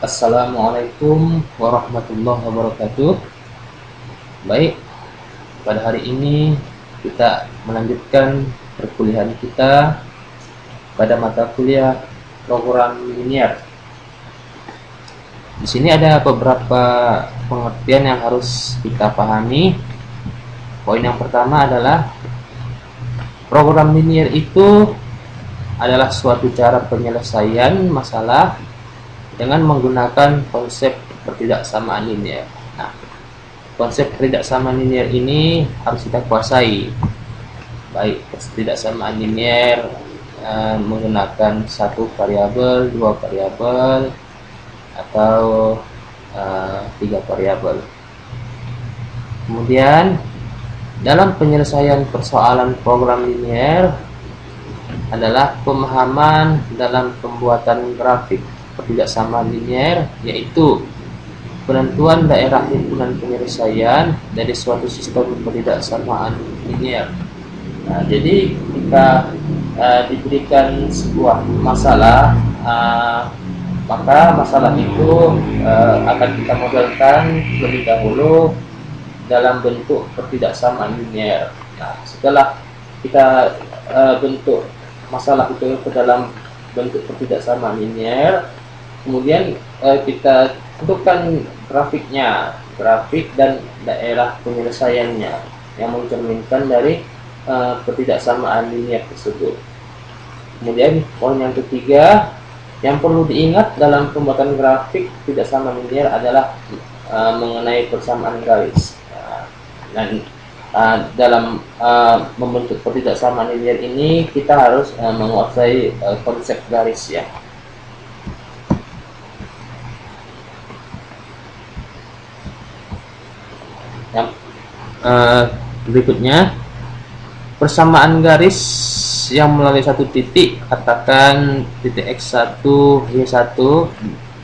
Assalamualaikum warahmatullahi wabarakatuh. Baik, pada hari ini kita melanjutkan perkuliahan kita pada mata kuliah program linier. Di sini ada beberapa pengertian yang harus kita pahami. Poin yang pertama adalah program linier itu adalah suatu cara penyelesaian masalah dengan menggunakan konsep ketidaksamaan linier. Nah, konsep ketidaksamaan linier ini harus kita kuasai. Baik ketidaksamaan linier menggunakan satu variabel, dua variabel, atau tiga variabel. Kemudian dalam penyelesaian persoalan program linier adalah pemahaman dalam pembuatan grafik ketidaksamaan linier, yaitu penentuan daerah himpunan penyelesaian dari suatu sistem ketidaksamaan linier. Nah, jadi jika diberikan sebuah masalah, maka masalah itu akan kita modelkan lebih dahulu dalam bentuk ketidaksamaan linier. Nah, setelah kita bentuk masalah itu ke dalam bentuk ketidaksamaan linier, kemudian kita tentukan grafiknya, grafik dan daerah penyelesaiannya yang mencerminkan dari ketidaksamaan linier tersebut. Kemudian poin yang ketiga yang perlu diingat dalam pembuatan grafik ketidaksamaan linier adalah mengenai persamaan garis. Dan dalam membentuk ketidaksamaan linier ini kita harus menguasai konsep garis ya. Yang berikutnya, persamaan garis yang melalui satu titik, katakan titik x1 y1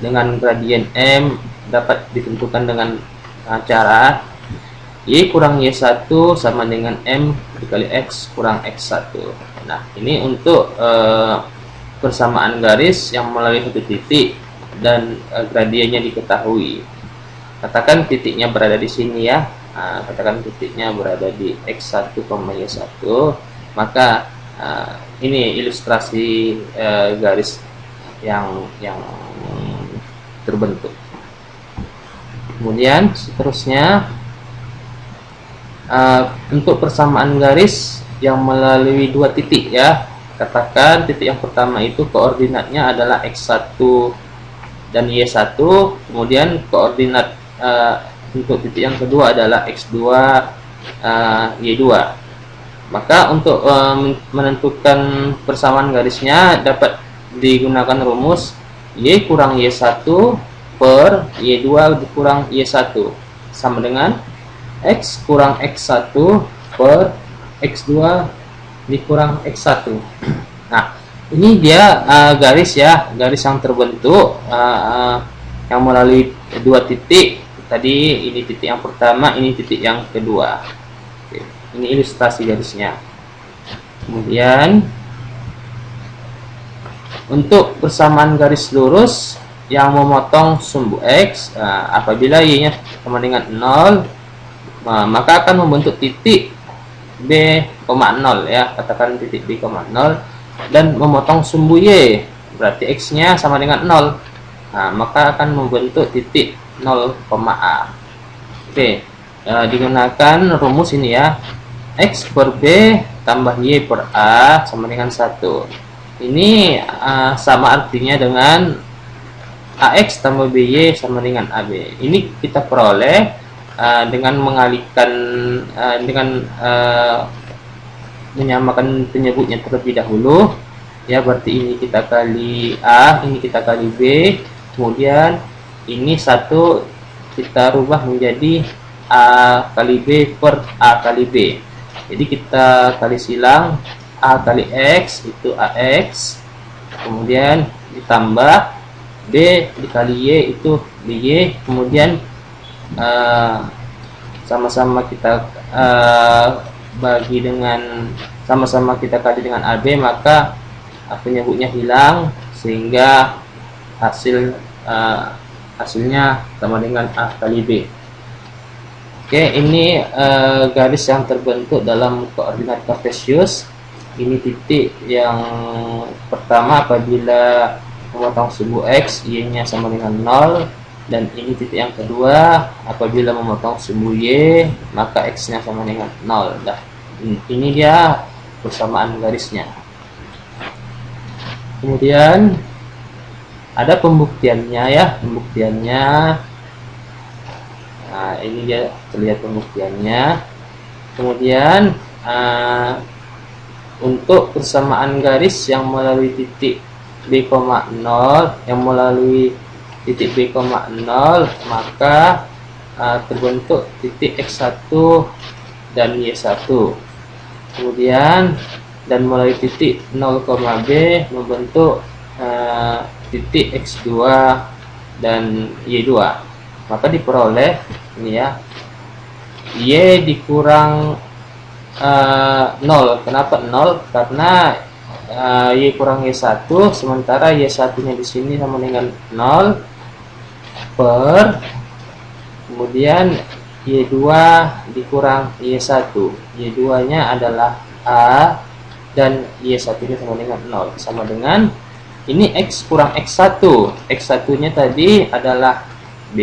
dengan gradien m dapat ditentukan dengan cara y kurang y1 sama dengan m dikali x kurang x1. Nah, ini untuk persamaan garis yang melalui satu titik dan gradiennya diketahui. Katakan titiknya berada di sini ya. Nah, katakan titiknya berada di x1, y1, maka ini ilustrasi garis yang terbentuk. Kemudian seterusnya, untuk persamaan garis yang melalui dua titik ya. Katakan titik yang pertama itu koordinatnya adalah x1 dan y1, kemudian koordinat untuk titik yang kedua adalah x2 y2. Maka untuk menentukan persamaan garisnya dapat digunakan rumus y kurang y1 per y2 dikurang y1 sama dengan x kurang x1 per x2 dikurang x1. Nah, ini dia garis ya, garis yang terbentuk yang melalui dua titik. Tadi ini titik yang pertama, ini titik yang kedua. Oke, ini ilustrasi garisnya. Kemudian untuk persamaan garis lurus yang memotong sumbu x, apabila y-nya sama dengan 0, maka akan membentuk titik b, 0 ya, katakan titik b, 0 dan memotong sumbu y, berarti x-nya sama dengan 0. Nah, maka akan membentuk titik 0, a. Oke, digunakan rumus ini ya. X per b tambah y per a sama dengan 1. Ini sama artinya dengan ax tambah by sama dengan ab. Ini kita peroleh dengan mengalihkan dengan menyamakan penyebutnya terlebih dahulu ya. Berarti ini kita kali a, ini kita kali b, kemudian ini satu kita rubah menjadi a kali b per a kali b. Jadi kita kali silang a kali x itu ax, kemudian ditambah b dikali y itu by, kemudian sama-sama kita bagi dengan sama-sama kita kali dengan AB, maka penyebutnya hilang sehingga hasil hasilnya sama dengan A kali B. Oke, ini garis yang terbentuk dalam koordinat kartesius. Ini titik yang pertama apabila memotong sumbu X, Y-nya sama dengan 0. Dan ini titik yang kedua apabila memotong sumbu Y, maka X-nya sama dengan 0. Dah, ini dia persamaan garisnya. Kemudian ada pembuktiannya ya, pembuktiannya. Nah, ini dia terlihat pembuktiannya. Kemudian untuk persamaan garis yang melalui titik B, 0, yang melalui titik B, 0, maka terbentuk titik X1 dan Y1. Kemudian dan melalui titik 0, B membentuk titik X2 dan Y2. Maka diperoleh ini ya, Y dikurang 0. Kenapa 0? Karena Y kurang Y1, sementara Y1 nya di sini sama dengan 0 per, kemudian Y2 dikurang Y1. Y2 nya adalah A dan Y1 nya sama dengan 0, sama dengan ini X kurang X1. X1 nya tadi adalah B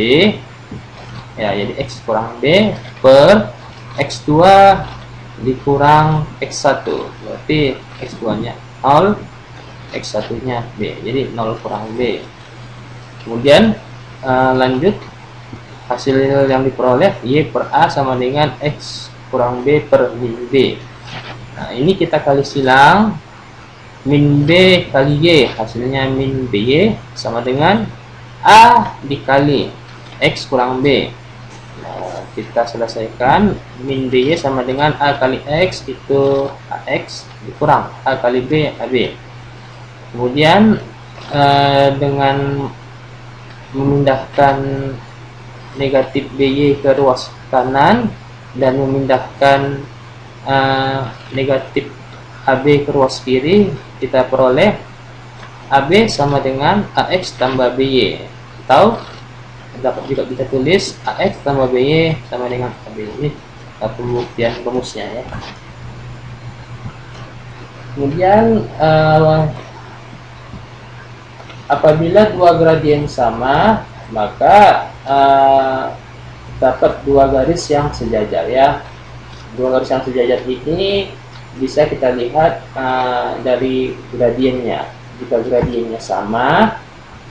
ya, jadi X kurang B per X2 dikurang X1, berarti X2 nya 0, X1 nya B, jadi 0 kurang B. Kemudian lanjut, hasil yang diperoleh Y per A sama dengan X kurang B per min B. Nah, ini kita kali silang, min B kali Y, hasilnya min BY sama dengan A dikali X kurang B. Nah, kita selesaikan, min BY sama dengan A kali X, itu AX dikurang A kali B, AB. Kemudian dengan memindahkan negatif BY ke ruas kanan dan memindahkan negatif AB ke ruas kiri, kita peroleh AB sama dengan AX tambah BY, atau dapat juga kita tulis AX tambah BY sama dengan AB. Ini pembuktian rumusnya ya. Kemudian apabila dua gradien sama, maka dapat dua garis yang sejajar ya. Dua garis yang sejajar ini bisa kita lihat dari gradiennya. Jika gradiennya sama,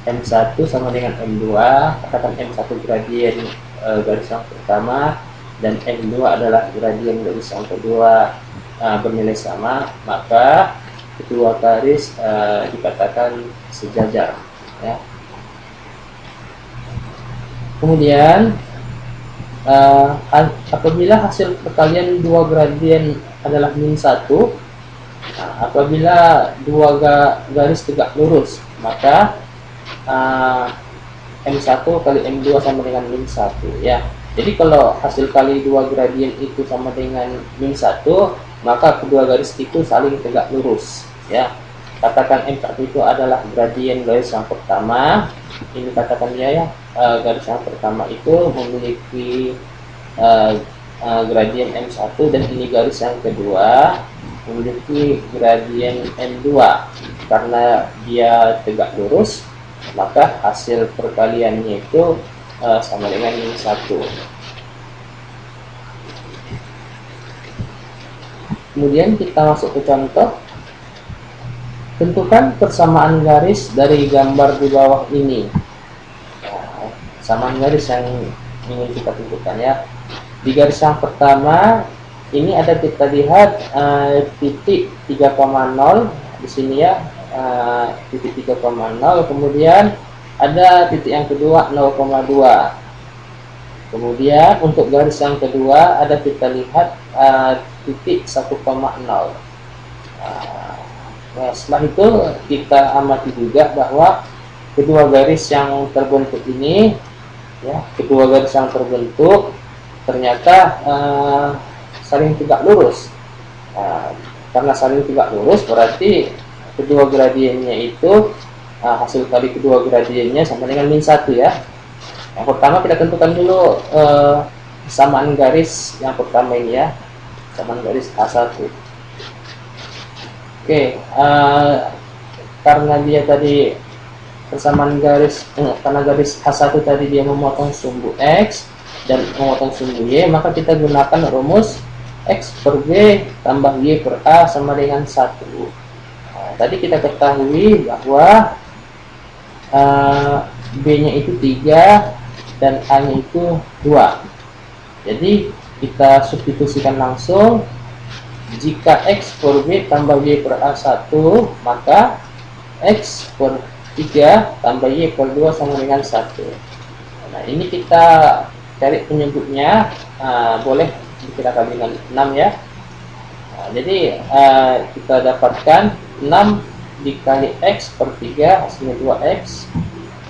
M1 sama dengan M2, katakan M1 gradien garis yang pertama dan M2 adalah gradien garis yang kedua bernilai sama, maka kedua garis dikatakan sejajar ya. Kemudian apabila hasil perkalian dua gradien adalah min 1, apabila dua garis tegak lurus, maka M1 kali M2 sama dengan min 1 ya. Jadi kalau hasil kali dua gradien itu sama dengan min 1, maka kedua garis itu saling tegak lurus ya. Katakan M1 itu adalah gradien garis yang pertama. Ini katakan ya, garis yang pertama itu memiliki gradien M1, dan ini garis yang kedua memiliki gradien M2. Karena dia tegak lurus, maka hasil perkaliannya itu sama dengan min 1. Kemudian kita masuk ke contoh. Tentukan persamaan garis dari gambar di bawah ini. Nah, persamaan garis yang ingin kita tentukan ya. Di garis yang pertama ini ada, kita lihat titik 3,0 di sini ya, titik 3,0. Kemudian ada titik yang kedua 0,2. Kemudian untuk garis yang kedua ada, kita lihat titik 1,0. Nah, setelah itu kita amati juga bahwa kedua garis yang terbentuk ini ya, kedua garis yang terbentuk ternyata saling tegak lurus. Karena saling tegak lurus berarti kedua gradiennya itu hasil kali kedua gradiennya sama dengan min 1 ya. Yang pertama kita tentukan dulu persamaan garis yang pertama ini ya, persamaan garis A1. Oke, karena dia tadi persamaan garis, karena garis A1 tadi dia memotong sumbu X dan memotong sumbu Y, maka kita gunakan rumus X per B tambah Y per A sama dengan 1. Nah, tadi kita ketahui bahwa B-nya itu 3 dan A-nya itu 2. Jadi kita substitusikan langsung. Jika X per B tambah Y per A 1, maka X per 3 tambah Y per 2 sama dengan 1. Nah, ini kita cari penyebutnya. Boleh kita kali dengan 6 ya. Nah, jadi kita dapatkan 6 dikali X per 3 hasilnya 2X,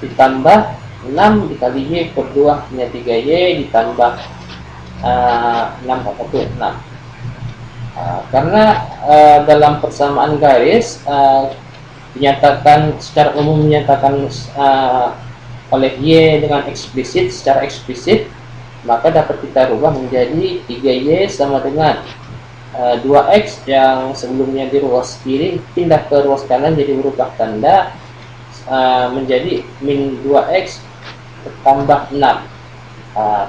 ditambah 6 dikali Y per 2 hasilnya 3Y, ditambah 6 kali 6. Karena dalam persamaan garis dinyatakan secara umum dinyatakan oleh Y dengan eksplisit, secara eksplisit, maka dapat kita rubah menjadi 3Y sama dengan 2X yang sebelumnya di ruas kiri pindah ke ruas kanan, jadi berubah tanda menjadi min 2X tambah 6.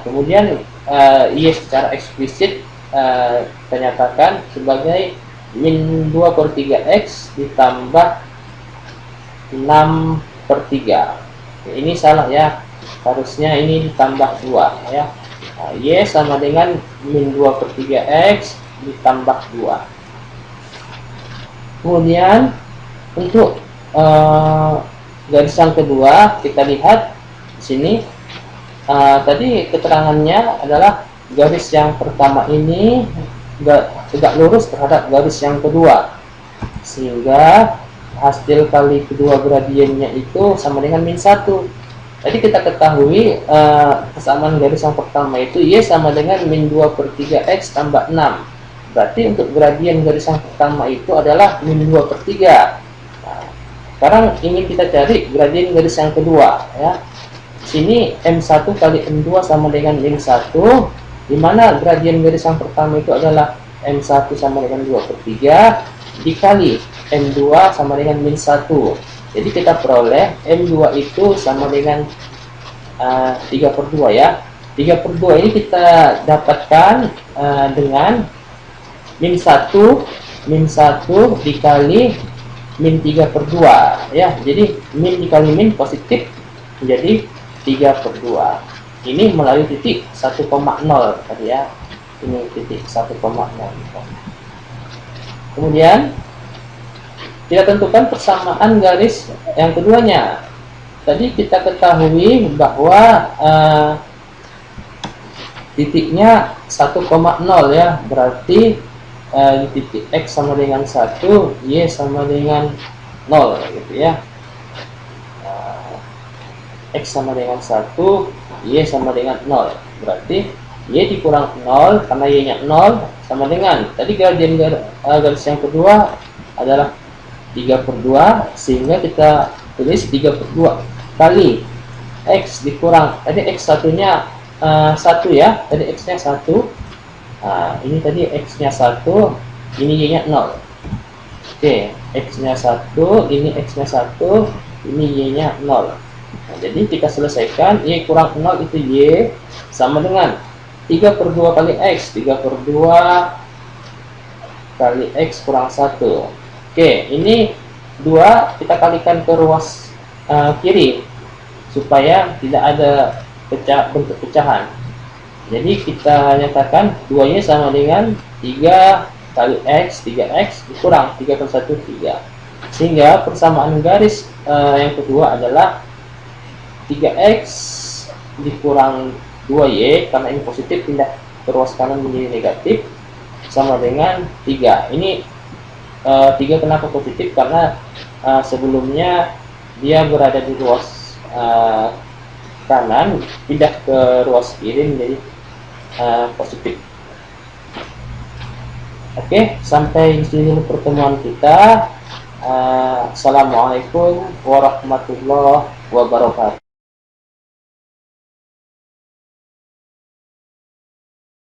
Kemudian Y secara eksplisit kita nyatakan sebagai min 2 per 3X ditambah 6 per 3. Ini salah ya, harusnya ini ditambah 2 ya. Y sama dengan min 2 per 3X ditambah 2. Kemudian untuk garis yang kedua kita lihat di sini. Tadi keterangannya adalah garis yang pertama ini tegak lurus terhadap garis yang kedua, sehingga hasil kali kedua gradiennya itu sama dengan min 1. Tadi kita ketahui persamaan garis yang pertama itu Y sama dengan min 2 per 3X tambah 6. Berarti untuk gradien garis yang pertama itu adalah min 2 per 3. Nah, sekarang ingin kita cari gradien garis yang kedua ya. Sini M1 kali M2 sama dengan min 1, di mana gradien garis yang pertama itu adalah M1 sama dengan 2 per 3 dikali M2 sama dengan min 1. Jadi kita peroleh M2 itu sama dengan 3 per 2 ya. 3 per 2 ini kita dapatkan dengan min 1 dikali min 3 per 2 ya. Jadi min dikali min positif menjadi 3 per 2. Ini melalui titik 1,0 tadi ya. Ini titik 1,0. Kemudian kita tentukan persamaan garis yang keduanya. Tadi kita ketahui bahwa titiknya 1,0 ya. Berarti di titik X sama dengan 1, Y sama dengan 0 gitu ya. X sama dengan 1, Y sama dengan 0. Berarti Y dikurang 0 karena Y nya 0 sama dengan tadi gradien garis yang kedua adalah 3 per 2, sehingga kita tulis 3 per 2 kali X dikurang tadi X satunya 1 ya, tadi X nya 1. Ini tadi X nya 1, ini Y nya 0. Oke, X nya 1, ini X nya 1, ini Y nya 0. Nah, jadi kita selesaikan Y kurang 0 itu Y sama dengan 3 per 2 kali X, 3 per 2 kali X kurang 1. Oke, ini 2 kita kalikan ke ruas kiri supaya tidak ada bentuk pecahan. Jadi kita nyatakan 2Y sama dengan 3 kali X, 3X dikurang 3 per 1, 3. Sehingga persamaan garis yang kedua adalah 3X dikurang 2Y, karena ini positif pindah ke ruas kanan menjadi negatif, sama dengan 3. Ini 3 kenapa positif? Karena sebelumnya dia berada di ruas kanan, pindah ke ruas kiri menjadi positif. Oke, sampai di sini pertemuan kita. Assalamualaikum warahmatullahi wabarakatuh.